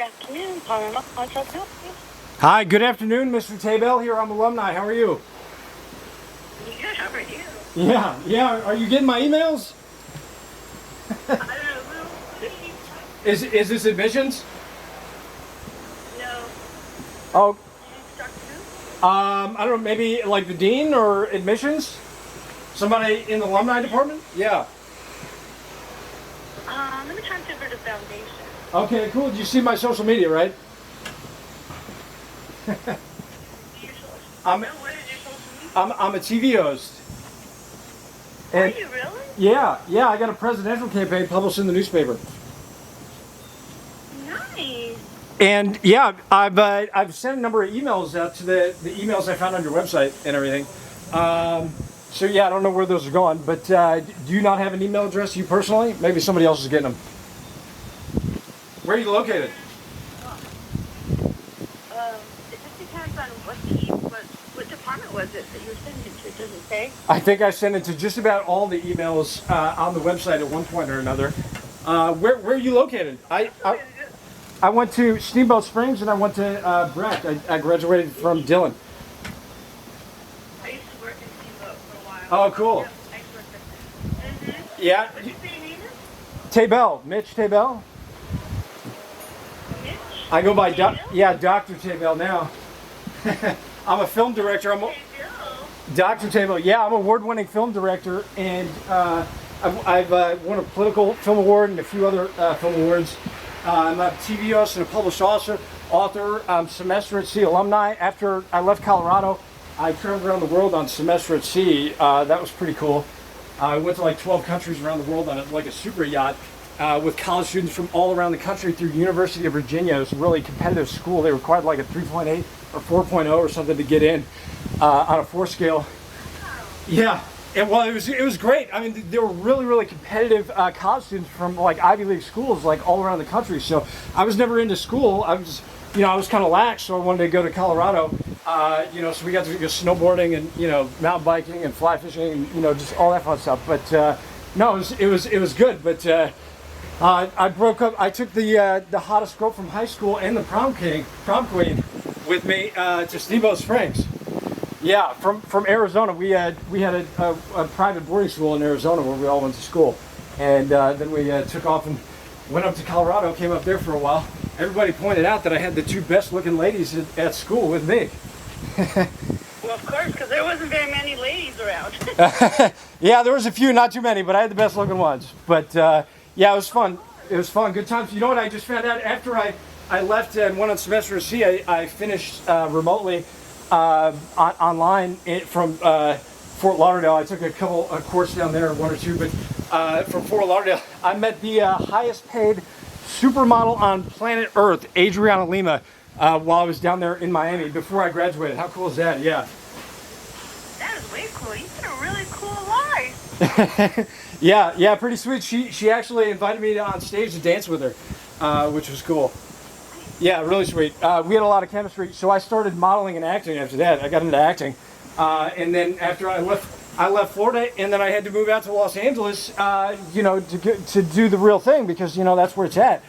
afternoon. Calling up. How's that help you? Hi, good afternoon, Mr. Taebel here. I'm alumni. How are you? Good. How are you? Yeah. Are you getting my emails? I don't know. Please. Is this admissions? No. Oh, You instruct who? I don't know. Maybe like the dean or admissions? Somebody in the alumni department? Yeah. Let me transfer to foundation. Okay, cool. Did you see my social media, right? Your social. I'm No, what is your social media? I'm a TV host. Are And you really? yeah. I got a presidential campaign published in the newspaper. Nice. And yeah, I've sent a number of emails out to the emails I found on your website and everything. So yeah, I don't know where those are going, but do you not have an email address, you personally? Maybe somebody else is getting them. Where are you located? It just depends on what department was it that you were sending it to? Does it say? I think I sent it to just about all the emails on the website at one point or another. Where are you located? I went to Steamboat Springs and I went to Breck. I graduated from Dillon. I used to work in Steamboat for a while. Oh, cool. Yep, I used to work there. Mm-hmm. Yeah. What did you say your name is? Taebel, Mitch Taebel. Mitch? I go by Taebel? Dr. Taebel now. I'm a film director. Taebel. Dr. Taebel. Yeah, I'm an award-winning film director, and I've won a political film award and a few other film awards. I'm a TV host and a published author. Semester at Sea alumni. After I left Colorado, I traveled around the world on Semester at Sea. That was pretty cool. I went to like 12 countries around the world on like a super yacht with college students from all around the country through University of Virginia. It was a really competitive school. They required like a 3.8 or 4.0 or something to get in on a 4 scale. Yeah. And well, it was great. I mean, there were really competitive college students from like Ivy League schools, like all around the country. So I was never into school. I was, I was kind of lax, so I wanted to go to Colorado. So we got to go snowboarding and mountain biking and fly fishing and just all that fun stuff. But no, it was good. But I broke up. I took the hottest girl from high school and the prom queen with me to Steamboat Springs. Yeah, from Arizona. We had a private boarding school in Arizona where we all went to school, and then we took off and went up to Colorado. Came up there for a while. Everybody pointed out that I had the two best-looking ladies at school with me. Well, of course, because there wasn't very many ladies around. Yeah, there was a few, not too many, but I had the best-looking ones. But yeah, it was fun. It was fun. Good times. You know what? I just found out after I left and went on Semester at Sea. I finished remotely. Online from Fort Lauderdale. I took a course down there, one or two, but from Fort Lauderdale, I met the highest paid supermodel on planet Earth, Adriana Lima, while I was down there in Miami before I graduated. How cool is that? Yeah. That is way cool. You had a really cool life. Yeah, pretty sweet. She actually invited me on stage to dance with her, which was cool. Yeah, really sweet. We had a lot of chemistry, so I started modeling and acting after that. I got into acting, and then after I left Florida, and then I had to move out to Los Angeles, to do the real thing because that's where it's at.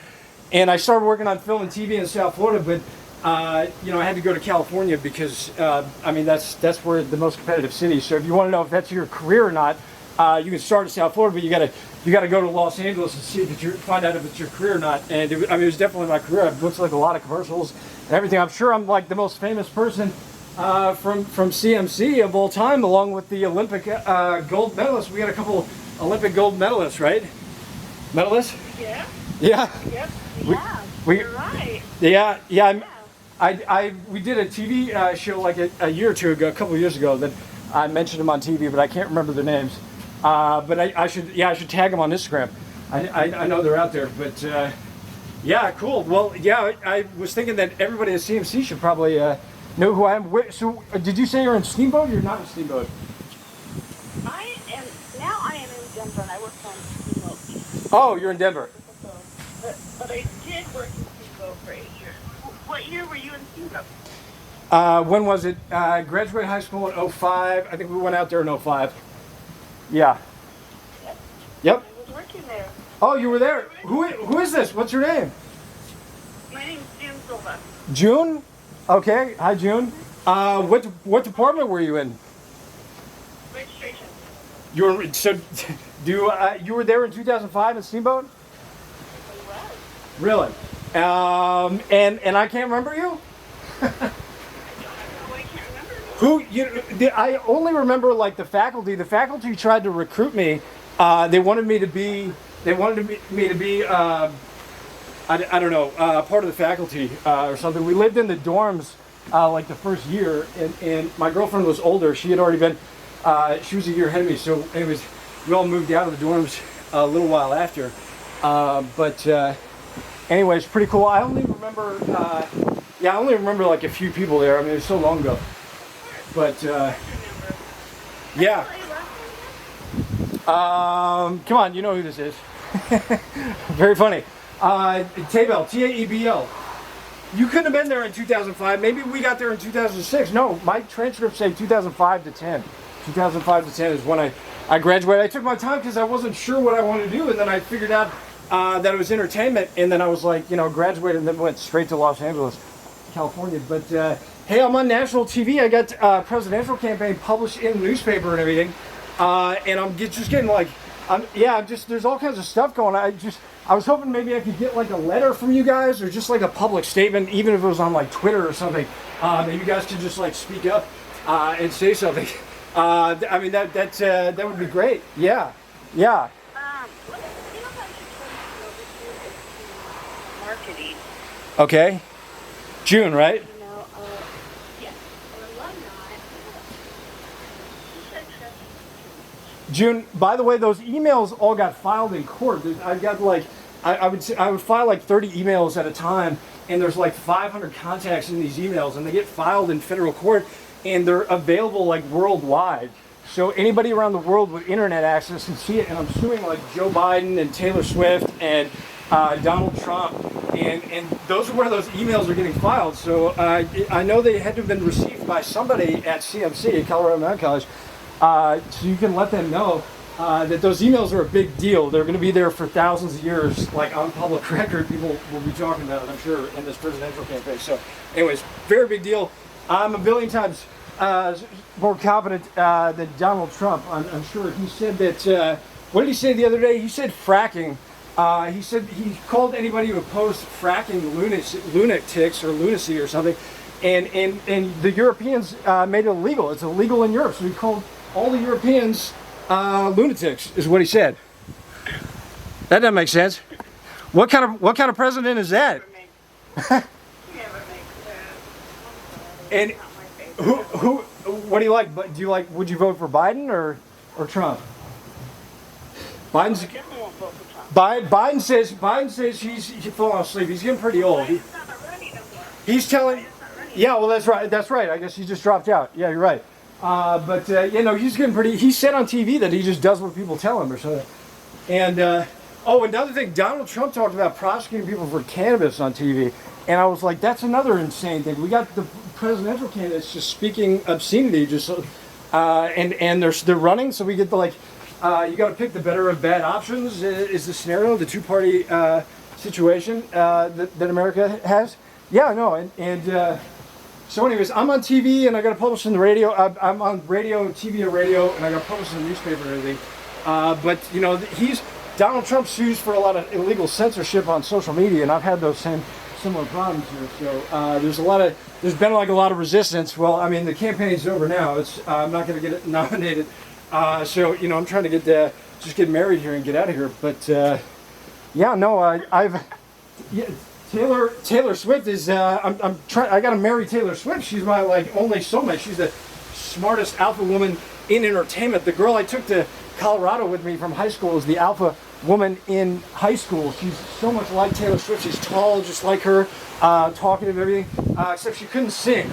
And I started working on film and TV in South Florida, but I had to go to California because that's where the most competitive city. So if you want to know if that's your career or not, you can start in South Florida, but you got to go to Los Angeles and see if find out if it's your career or not. And it was definitely my career. I've looked like a lot of commercials and everything. I'm sure I'm like the most famous person from CMC of all time, along with the Olympic gold medalists. We got a couple Olympic gold medalists, right? Medalists? Yeah. Yeah. Yep. You're right. Yeah. We did a TV show like a year or two ago, a couple of years ago, that I mentioned them on TV, but I can't remember their names. But I should tag them on Instagram. I know they're out there, but yeah, cool. Well, yeah, I was thinking that everybody at CMC should probably know who I am. So, did you say you're in Steamboat or you're not in Steamboat? I am in Denver, and I work on Steamboat. Oh, you're in Denver. But I did work in Steamboat for 8 years. What year were you in Steamboat? When was it? Graduated high school in 05. I think we went out there in 05. Yeah. I Yep. was working there. Oh, you were there. Who is this? What's your name? My name's June Silva. June? Okay. Hi, June. What department were you in? Registration. You were so. You were there in 2005 at Steamboat? Wow. Really? And I can't remember you. I don't know why I can't remember. Who I only remember like the faculty. The faculty tried to recruit me. They wanted me to be. They wanted me to be. I don't know. Part of the faculty or something. We lived in the dorms like the first year, and my girlfriend was older. She had already been. She was a year ahead of me. So, anyways, we all moved out of the dorms a little while after. Anyways, pretty cool. I only remember. Yeah, I only remember like a few people there. I mean, it was so long ago. But yeah. Come on, you know who this is. Very funny. Taebel, Taebel. You couldn't have been there in 2005. Maybe we got there in 2006. No, my transcripts say 2005 to 10. 2005 to 10 is when I graduated. I took my time because I wasn't sure what I wanted to do, and then I figured out that it was entertainment, and then I was like, graduated and then went straight to Los Angeles, California. But hey, I'm on national TV. I got presidential campaign published in the newspaper and everything, and I'm just getting like, there's all kinds of stuff going on. I was hoping maybe I could get like a letter from you guys or just like a public statement, even if it was on like Twitter or something. Maybe you guys could just like speak up and say something. I mean that would be great. Yeah. Well, you know how you should over to marketing. Okay. June, right? Yes, or alumni. June, by the way, those emails all got filed in court. I've got like, I would file like 30 emails at a time, and there's like 500 contacts in these emails, and they get filed in federal court, and they're available like worldwide. So anybody around the world with internet access can see it, and I'm suing like Joe Biden and Taylor Swift and Donald Trump, and those are where those emails are getting filed. So I know they had to have been received by somebody at CMC, at Colorado Mountain College. So you can let them know that those emails are a big deal. They're going to be there for thousands of years, like on public record. People will be talking about it, I'm sure, in this presidential campaign. So, anyways, very big deal. I'm a billion times more competent than Donald Trump. I'm sure. He said that. What did he say the other day? He said fracking. He said he called anybody who opposed fracking lunatics or lunacy or something. And the Europeans made it illegal. It's illegal in Europe. So he called all the Europeans lunatics, is what he said. That doesn't make sense. What kind of president is that? And who? What do you like? Do you like? Would you vote for Biden or Trump? Biden says he's falling asleep. He's getting pretty old. He's telling. Yeah, well, that's right. That's right. I guess he just dropped out. Yeah, you're right. But he's getting pretty. He said on TV that he just does what people tell him or something. And another thing, Donald Trump talked about prosecuting people for cannabis on TV, and I was like, that's another insane thing. We got the presidential candidates just speaking obscenity, and they're running, so we get the like. You got to pick the better of bad options. Is the scenario the two-party situation that America has? Yeah, no, so anyways, I'm on TV and I got to publish in the radio. I'm on radio, TV and radio, and I got to publish in the newspaper and everything. But Donald Trump sues for a lot of illegal censorship on social media, and I've had those similar problems here. So there's been like a lot of resistance. Well, I mean, the campaign's over now. I'm not going to get nominated. So I'm trying to just get married here and get out of here. But Taylor Swift is. I got to marry Taylor Swift. She's my only soulmate. She's the smartest alpha woman in entertainment. The girl I took to Colorado with me from high school is the alpha woman in high school. She's so much like Taylor Swift. She's tall, just like her, talkative, everything, except she couldn't sing.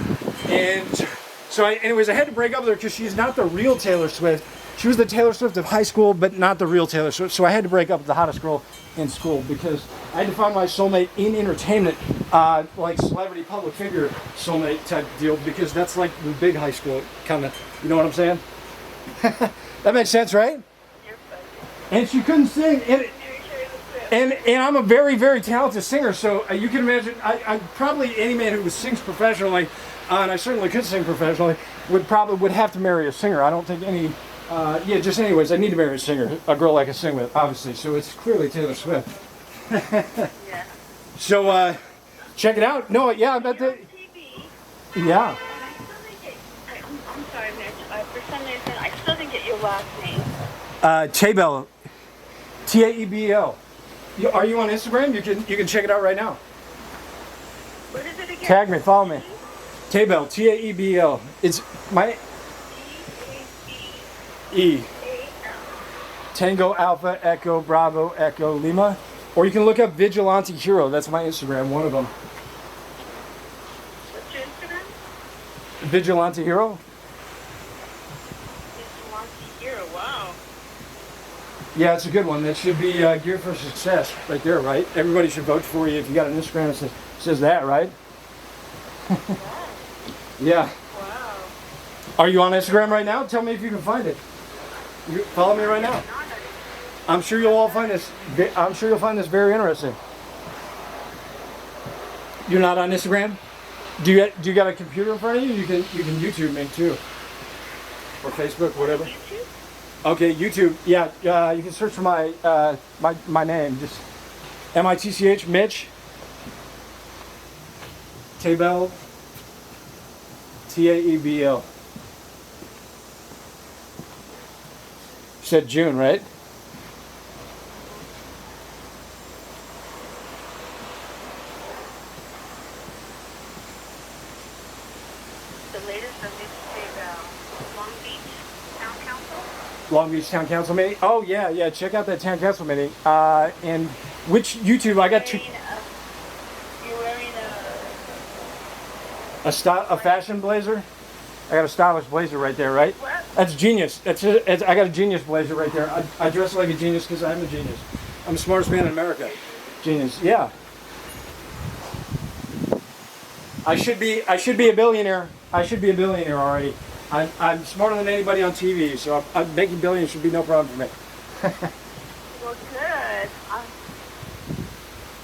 And so, I had to break up with her because she's not the real Taylor Swift. She was the Taylor Swift of high school, but not the real Taylor Swift. So I had to break up with the hottest girl in school because I had to find my soulmate in entertainment, like celebrity public figure soulmate type deal, because that's like the big high school kind of, you know what I'm saying? That makes sense, right? And she couldn't sing. And I'm a very, very talented singer, so you can imagine, I probably any man who sings professionally, and I certainly could sing professionally, would have to marry a singer. I don't think any, just anyways, I need to marry a singer, a girl I can sing with, obviously, so it's clearly Taylor Swift. Yeah. So, check it out. No, yeah, I bet You're that, on TV, yeah. and I still didn't get. I'm sorry, Mitch. For some reason, I still didn't get your last name. Taebel, Taebel. Are you on Instagram? You can check it out right now. What is it again? Tag me, follow me. Taebel, Taebel. It's my E. Tango Alpha Echo Bravo Echo Lima. Or you can look up Vigilante Hero. That's my Instagram, one of them. What's your Instagram? Vigilante Hero. Vigilante Hero. Wow. Yeah, it's a good one. That should be geared for success right there, right? Everybody should vote for you if you got an Instagram that says that, right? Yeah. Wow. Are you on Instagram right now? Tell me if you can find it. You follow me right now. I'm sure you'll all find this. I'm sure you'll find this very interesting. You're not on Instagram? Do you got a computer in front of you? You can YouTube me too, or Facebook, whatever. YouTube? Okay, YouTube. Yeah, you can search for my my name. Just Mitch Mitch Taebel Taebel. You said June, right? The latest of Mitch Taebel. Long Beach Town Council. Long Beach Town Council meeting. Oh yeah. Check out that Town Council meeting. And which YouTube? I got two. You're wearing A fashion blazer. I got a stylish blazer right there, right? what? That's genius. I got a genius blazer right there. I dress like a genius because I'm a genius. I'm the smartest man in America. Genius. Yeah. I should be a billionaire. I should be a billionaire already. I'm smarter than anybody on TV, so I'm making billions should be no problem for me. Well, good.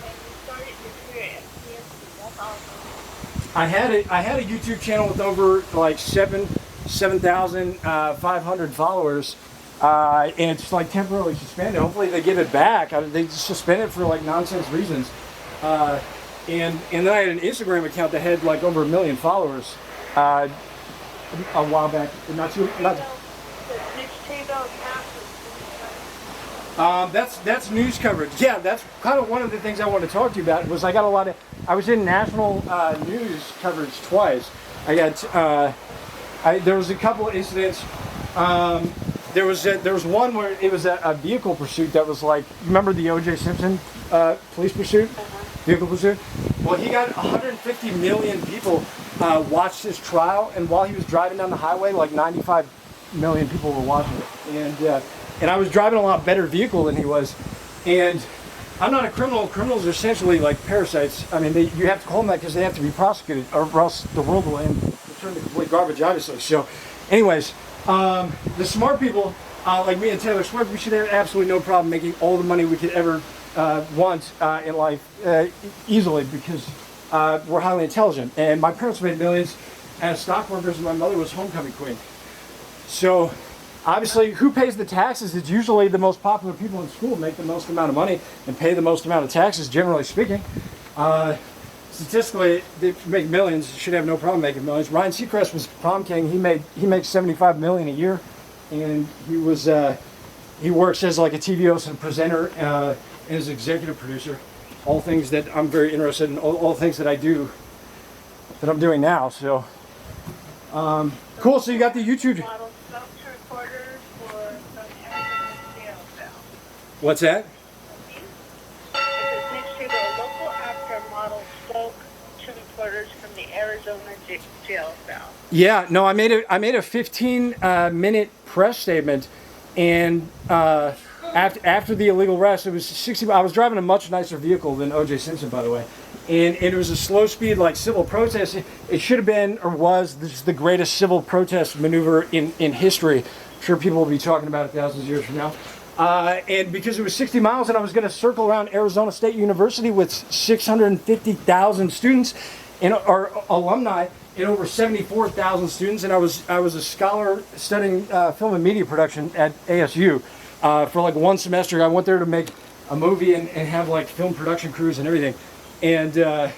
And you started your career at CSC. That's awesome. I had a YouTube channel with over like 7,500 followers, and it's like temporarily suspended. Hopefully they give it back. They just suspend it for like nonsense reasons. And then I had an Instagram account that had like over 1 million followers a while back. Not Mitch Taebel that's news coverage. Yeah, that's kind of one of the things I wanted to talk to you about. Was I got a lot of. I was in national news coverage twice. I got. There was a couple of incidents. There was one where it was a vehicle pursuit that was like. Remember the O.J. Simpson police pursuit? Vehicle pursuit. Well, he got 150 million people watched his trial, and while he was driving down the highway, like 95 million people were watching it. And I was driving a lot better vehicle than he was. And I'm not a criminal. Criminals are essentially like parasites. I mean, you have to call them that because they have to be prosecuted, or else the world will end, turn to complete garbage, obviously. So, anyways, the smart people like me and Taylor Swift, we should have absolutely no problem making all the money we could ever want in life easily because we're highly intelligent. And my parents made millions as stockbrokers, and my mother was homecoming queen. So. Obviously, who pays the taxes? It's usually the most popular people in school make the most amount of money and pay the most amount of taxes, generally speaking. Statistically, they make millions, should have no problem making millions. Ryan Seacrest was prom king. He makes $75 million a year, and he works as like a TV host and presenter and as executive producer. All things that I'm very interested in, all things that I do, that I'm doing now. So, cool. So you got the YouTube. What's that? Mitch Taebel, local actor, model, spoke to reporters from the Arizona jail cell. Yeah, no, I made a 15-minute press statement, and after the illegal arrest, it was 60. I was driving a much nicer vehicle than O.J. Simpson, by the way, and it was a slow speed like civil protest. It should have been or was the greatest civil protest maneuver in history. I'm sure people will be talking about it thousands of years from now. And because it was 60 miles and I was going to circle around Arizona State University with 650,000 students and or alumni and over 74,000 students, and I was a scholar studying film and media production at ASU for like 1 semester. I went there to make a movie and have like film production crews and everything, and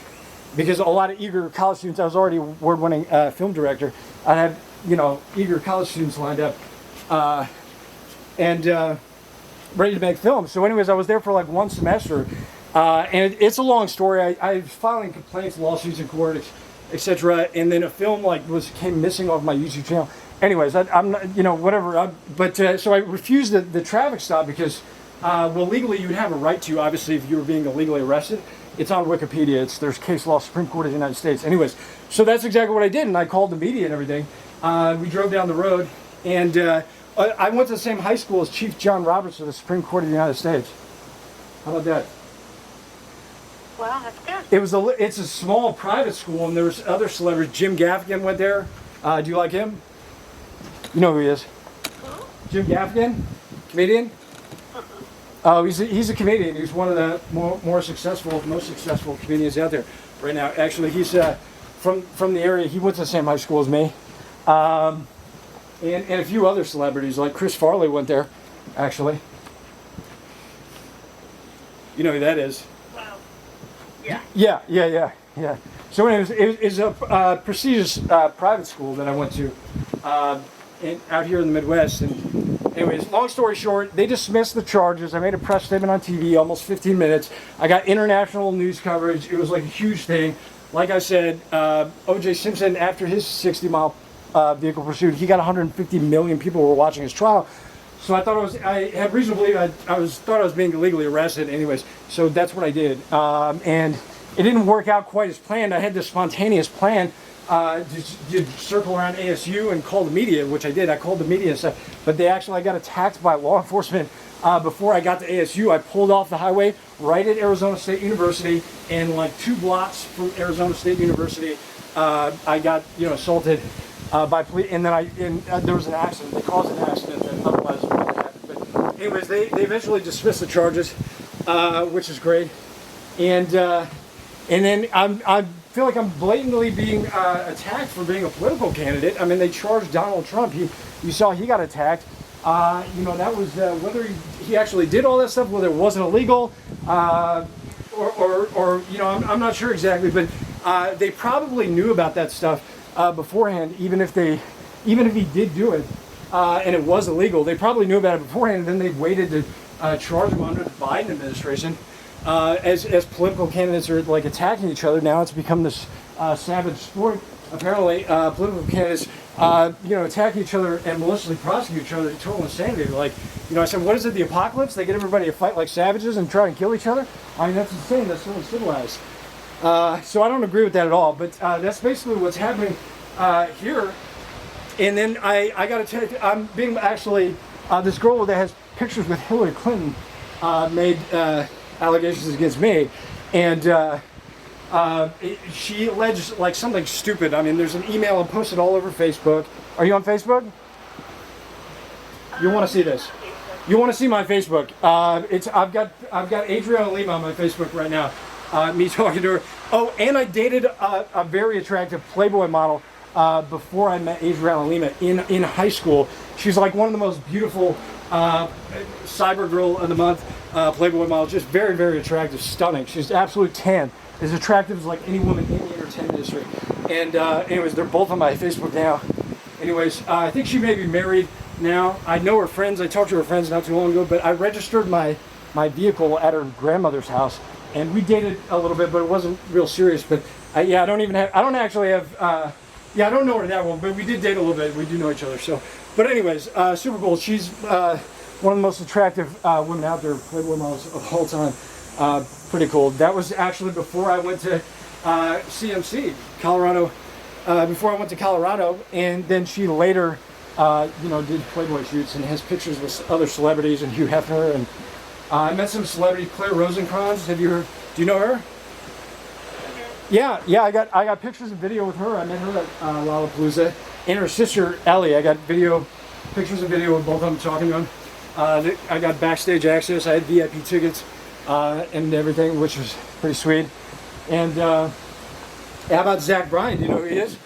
because a lot of eager college students, I was already award-winning film director. I had eager college students lined up and ready to make films. So anyways, I was there for like 1 semester, and it's a long story. I was filing complaints, lawsuits in court, etc. And then a film came missing off my YouTube channel. Anyways, I'm not, whatever. So I refused the traffic stop because, legally you would have a right to, obviously, if you were being illegally arrested. It's on Wikipedia. There's case law, Supreme Court of the United States. Anyways, so that's exactly what I did, and I called the media and everything. We drove down the road, and I went to the same high school as Chief John Roberts of the Supreme Court of the United States. How about that? Well, that's good. It's a small private school, and there's other celebrities. Jim Gaffigan went there. Do you like him? You know who he is? Who? Jim Gaffigan, comedian. Oh, he's a comedian. He's one of the most successful comedians out there right now. Actually, he's from the area. He went to the same high school as me, and a few other celebrities like Chris Farley went there. Actually, you know who that is? Yeah. Yeah. So anyways, it's a prestigious private school that I went to out here in the Midwest. And anyways, long story short, they dismissed the charges. I made a press statement on TV, almost 15 minutes. I got international news coverage. It was like a huge thing. Like I said, O.J. Simpson, after his 60-mile vehicle pursuit, he got 150 million people were watching his trial. So I thought I had reason to believe thought I was being illegally arrested. Anyways, so that's what I did, and it didn't work out quite as planned. I had this spontaneous plan to circle around ASU and call the media, which I did. I called the media and stuff, but I got attacked by law enforcement before I got to ASU. I pulled off the highway right at Arizona State University, and like 2 blocks from Arizona State University, I got assaulted by police, and then there was an accident. They caused an accident that otherwise would have happened. But anyways, they eventually dismissed the charges, which is great. And then I feel like I'm blatantly being attacked for being a political candidate. I mean, they charged Donald Trump. You saw he got attacked. That was whether he actually did all that stuff, whether it wasn't illegal, or I'm not sure exactly, but they probably knew about that stuff beforehand. Even if he did do it and it was illegal, they probably knew about it beforehand. And then they waited to charge him under the Biden administration. As political candidates are like attacking each other, now it's become this savage sport. Apparently, political candidates, attack each other and maliciously prosecute each other. Total insanity. Like, I said, what is it? The apocalypse? They get everybody to fight like savages and try and kill each other? I mean, that's insane. That's so uncivilized. So I don't agree with that at all. But that's basically what's happening here. And then I got to tell you, I'm being actually this girl that has pictures with Hillary Clinton made allegations against me, and she alleged like something stupid. I mean, there's an email and posted all over Facebook. Are you on Facebook? You want to see this? You want to see my Facebook? I've got Adriana Lima on my Facebook right now. Me talking to her. Oh, and I dated a very attractive Playboy model before I met Adriana Lima in high school. She's like one of the most beautiful cyber girl of the month Playboy model. Just very, very attractive, stunning. She's absolute tan. As attractive as like any woman in the entertainment industry. And anyways, they're both on my Facebook now. Anyways, I think she may be married now. I know her friends. I talked to her friends not too long ago, but I registered my vehicle at her grandmother's house, and we dated a little bit, but it wasn't real serious. But I don't know her that well, but we did date a little bit. We do know each other. So, but anyways, super cool. She's one of the most attractive women out there, Playboy models of all time. Pretty cool. That was actually before I went to CMC, Colorado. Before I went to Colorado, and then she later, did Playboy shoots and has pictures with other celebrities and Hugh Hefner. And I met some celebrities, Claire Rosencrantz. Do you know her? Yeah. I got pictures and video with her. I met her at Lollapalooza, and her sister Ellie. I got pictures and video of both of them talking to them. I got backstage access. I had VIP tickets and everything, which was pretty sweet. And how about Zach Bryan? Do you know who he is?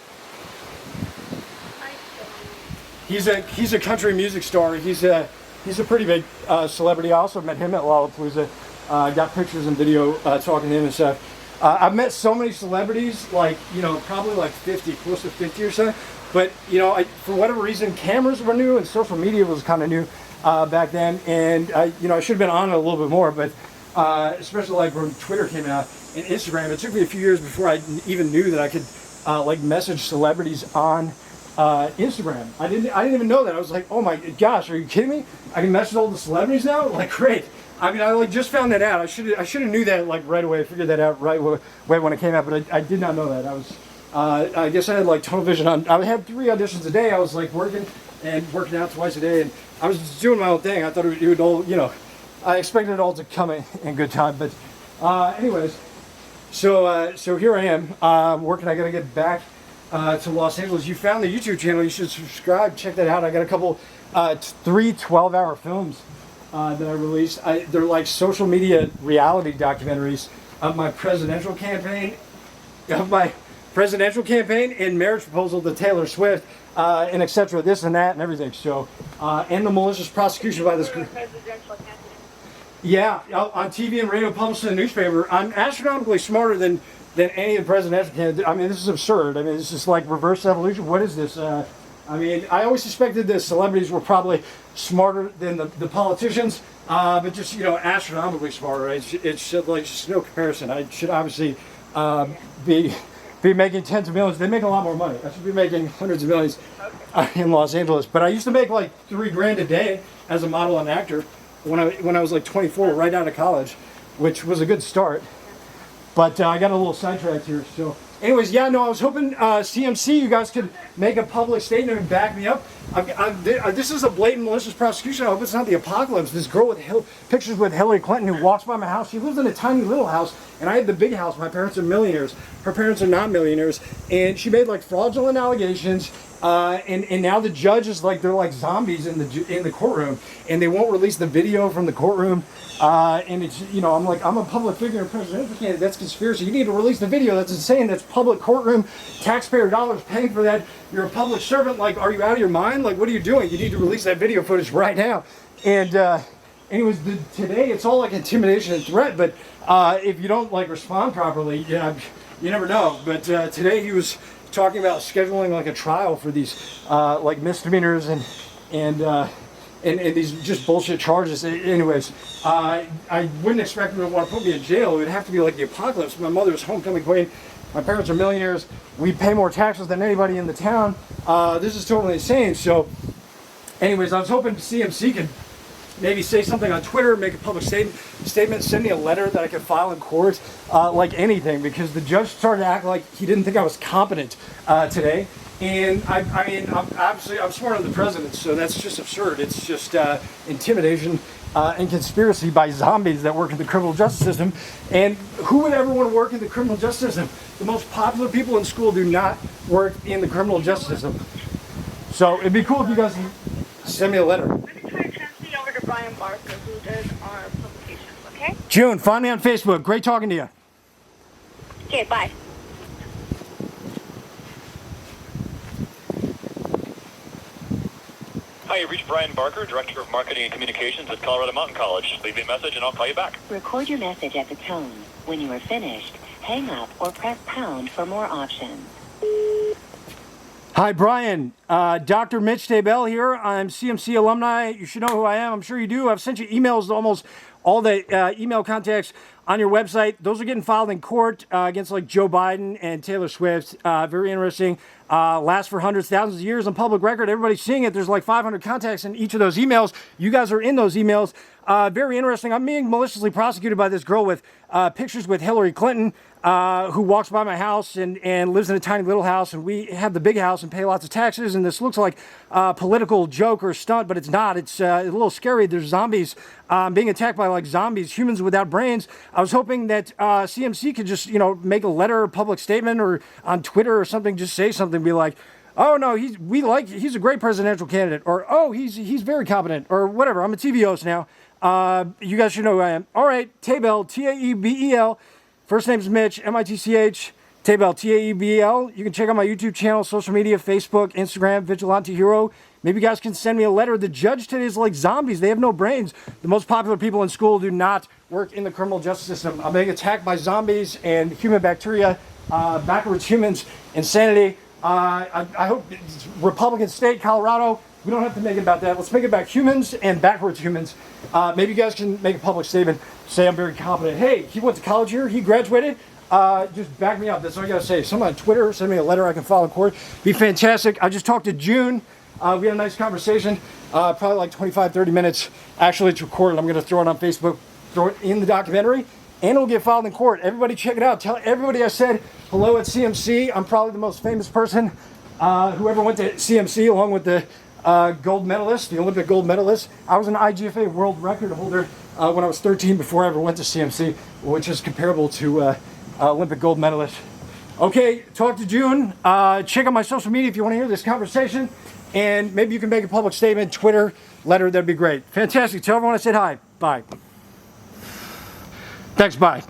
He's a country music star. He's a pretty big celebrity. I also met him at Lollapalooza. Got pictures and video talking to him and stuff. I've met so many celebrities, like, probably like 50, close to 50 or so. But, for whatever reason, cameras were new and social media was kind of new back then. And, I should have been on it a little bit more, but especially like when Twitter came out and Instagram. It took me a few years before I even knew that I could message celebrities on Instagram. I didn't even know that. I was like, oh my gosh, are you kidding me? I can message all the celebrities now? Like, great. I mean, I just found that out. I should have knew that like right away. I figured that out right away when it came out, but I did not know that. I guess I had like tunnel vision on. I had 3 auditions a day. I was like working out twice a day, and I was just doing my own thing. I thought it would all, I expected it all to come in good time. But anyways, so here I am working. I got to get back to Los Angeles. You found the YouTube channel. You should subscribe. Check that out. I got a couple 3 12-hour films that I released. They're like social media reality documentaries of my presidential campaign, and marriage proposal to Taylor Swift, and etc. This and that and everything. So, and the malicious prosecution by this group. Yeah, on TV and radio, published in the newspaper. I'm astronomically smarter than any of the presidential candidates. I mean, this is absurd. I mean, this is like reverse evolution. What is this? I mean, I always suspected the celebrities were probably smarter than the politicians, but just, astronomically smarter. It's like just no comparison. I should obviously be making tens of millions. They make a lot more money. I should be making hundreds of millions in Los Angeles. But I used to make like $3,000 a day as a model and actor when I was like 24, right out of college, which was a good start. But I got a little sidetracked here. So, anyways, I was hoping CMC, you guys could make a public statement and back me up. This is a blatant malicious prosecution. I hope it's not the apocalypse. This girl with pictures with Hillary Clinton who walks by my house. She lives in a tiny little house, and I have the big house. My parents are millionaires. Her parents are not millionaires, and she made like fraudulent allegations. And now the judge is like, they're like zombies in the courtroom, and they won't release the video from the courtroom. And it's, I'm like, I'm a public figure and presidential candidate. That's conspiracy. You need to release the video. That's insane. That's public courtroom, taxpayer dollars paying for that. You're a public servant. Like, are you out of your mind? Like, what are you doing? You need to release that video footage right now. And anyways, today it's all like intimidation and threat. But if you don't like respond properly, you never know. But today he was talking about scheduling like a trial for these like misdemeanors and these just bullshit charges. Anyways, I wouldn't expect them to want to put me in jail. It would have to be like the apocalypse. My mother's homecoming queen. My parents are millionaires. We pay more taxes than anybody in the town. This is totally insane. So, anyways, I was hoping CMC could maybe say something on Twitter, make a public statement, send me a letter that I could file in court, like anything, because the judge started to act like he didn't think I was competent today. And I mean, I'm smarter than the president, so that's just absurd. It's just intimidation and conspiracy by zombies that work in the criminal justice system. And who would ever want to work in the criminal justice system? The most popular people in school do not work in the criminal justice system. So it'd be cool if you guys send me a letter. Let me try to transfer you over to Brian Barker, who does our publications, okay? June, find me on Facebook. Great talking to you. Okay, bye. Hi, you reached Brian Barker, Director of Marketing and Communications at Colorado Mountain College. Leave me a message and I'll call you back. Record your message at the tone. When you are finished, hang up or press pound for more options. Hi, Brian. Dr. Mitch Taebel here. I'm CMC alumni. You should know who I am. I'm sure you do. I've sent you emails to almost all the email contacts on your website. Those are getting filed in court against like Joe Biden and Taylor Swift. Very interesting. Lasts for hundreds, thousands of years on public record. Everybody's seeing it. There's like 500 contacts in each of those emails. You guys are in those emails. Very interesting. I'm being maliciously prosecuted by this girl with pictures with Hillary Clinton, who walks by my house and lives in a tiny little house, and we have the big house and pay lots of taxes, and this looks like a political joke or stunt, but it's not. It's a little scary. There's zombies being attacked by like zombies, humans without brains. I was hoping that CMC could just, make a letter, a public statement, or on Twitter or something, just say something, be like, oh no, he's a great presidential candidate, or oh he's very competent, or whatever. I'm a TV host now. You guys should know who I am. All right, Taebel, Taebel. First name's Mitch, M-I-T-C-H. Taebel, Taebel. You can check out my YouTube channel, social media, Facebook, Instagram, Vigilante Hero. Maybe you guys can send me a letter. The judge today is like zombies. They have no brains. The most popular people in school do not work in the criminal justice system. I'm being attacked by zombies and human bacteria, backwards humans, insanity. I hope it's Republican state, Colorado. We don't have to make it about that. Let's make it about humans and backwards humans. Maybe you guys can make a public statement, say I'm very competent. Hey, he went to college here, he graduated. Just back me up. That's all I gotta say. Someone on Twitter, send me a letter I can file in court. Be fantastic. I just talked to June. We had a nice conversation, probably like 25, 30 minutes. Actually, it's recorded. I'm gonna throw it on Facebook, throw it in the documentary, and it'll get filed in court. Everybody check it out. Tell everybody I said hello at CMC. I'm probably the most famous person who ever went to CMC, along with the gold medalist, the Olympic gold medalist. I was an IGFA world record holder when I was 13 before I ever went to CMC, which is comparable to Olympic gold medalist. Okay, talk to June. Check out my social media if you want to hear this conversation, and maybe you can make a public statement, Twitter, letter. That'd be great. Fantastic. Tell everyone I said hi. Bye. Thanks. Bye.